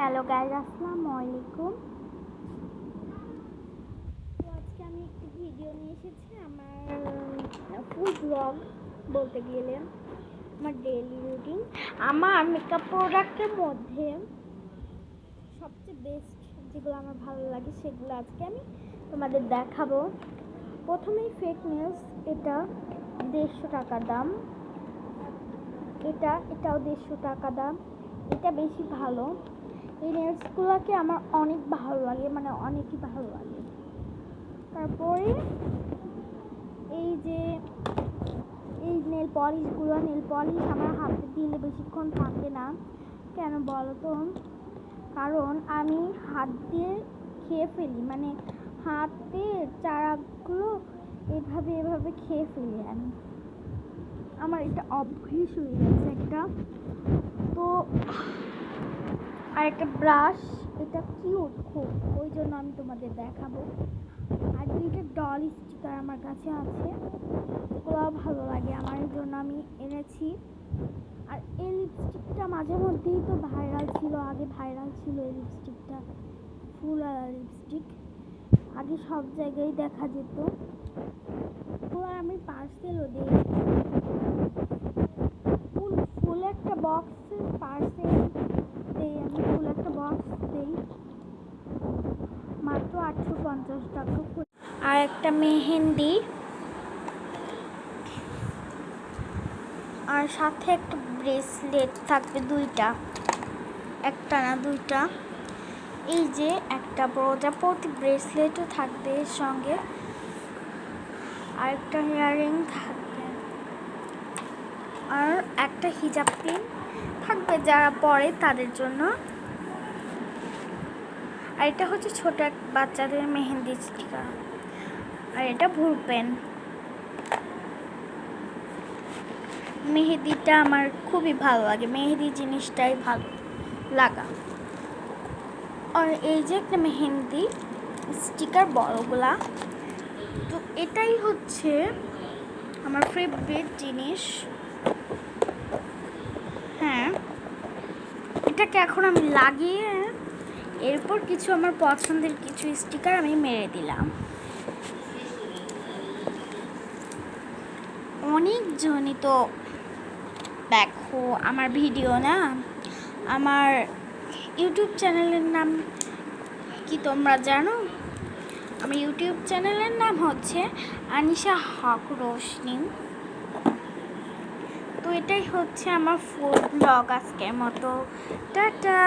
Hello guys, আসসালামু আলাইকুম। তো আজকে আমি একটি ভিডিও নিয়ে এসেছি। আমার ফুল ব্লগ বলতে গেলে আমার ডেইলি রুটিন। আমার মেকআপ প্রোডাক্টের মধ্যে সবচেয়ে বেস্ট যেগুলো আমার ভালো লাগে সেগুলো আজকে আমি তোমাদের দেখাবো। প্রথমেই ফেক নেলস, এটা 150 টাকা দাম। এটাও 150 টাকা দাম। এটা বেশি ভালো। এই নেলসগুলোকে আমার অনেক ভালো লাগে, মানে অনেকই ভালো লাগে। তারপরে এই নেল পলিশ আমার হাতে দিলে বেশিক্ষণ থাকে না। কেন বলো তো? কারণ আমি হাত দিয়ে খেয়ে ফেলি, মানে হাতের চারাগুলো এভাবে খেয়ে ফেলি আমি। আমার এটা অভ্যেস হয়ে গেছে একটা। তো আর একটা ব্রাশ, এটা কিউট খুব, ওই জন্য আমি তোমাদের দেখাবো। আর 2টা ডল স্টিকার আমার কাছে আছে, ওগুলোও ভালো লাগে আমার, এই জন্য আমি এনেছি। আর এই লিপস্টিকটা মাঝে মধ্যেই তো ভাইরাল ছিল, এই লিপস্টিকটা ফুল আর লিপস্টিক আগে সব জায়গায় দেখা যেত। তো আমি পার্সেলও দিই, ফুল একটা বক্সের পার্সেল দেই আমি, ফুল একটা বক্স দেই মাত্র 850 টাকা। আর একটা মেহেন্দি, আর সাথে একটা ব্রেসলেট থাকবে, 2টা, একটা না 2টা। এই যে একটা প্রজাপতি ব্রেসলেটও থাকবে এর সঙ্গে, আর একটা ইয়াররিং থাকবে, আর একটা হিজাব পিন থাকবে যারা পরে তাদের জন্য। আর এটা হচ্ছে ছোট এক বাচ্চাদের মেহেন্দি স্টিকার। আর এটা ভুল পেন। মেহেদিটা আমার খুবই ভালো লাগে, মেহেদি জিনিসটাই ভালো লাগা। আর এই যে একটা মেহেন্দি স্টিকার বড়গুলা, তো এটাই হচ্ছে আমার ফেভারিট জিনিস। হ্যাঁ, এটাকে এখন আমি লাগিয়ে এরপর কিছু আমার পছন্দের কিছু স্টিকার আমি মেরে দিলাম। অনেকজনই তো দেখো আমার ভিডিও না। আমার ইউটিউব চ্যানেলের নাম কি তোমরা জানো? আমার ইউটিউব চ্যানেলের নাম হচ্ছে আনিশা হক রোশনি। তো এটাই হচ্ছে আমার ফুল ব্লগ আজকের মতো। টাটা।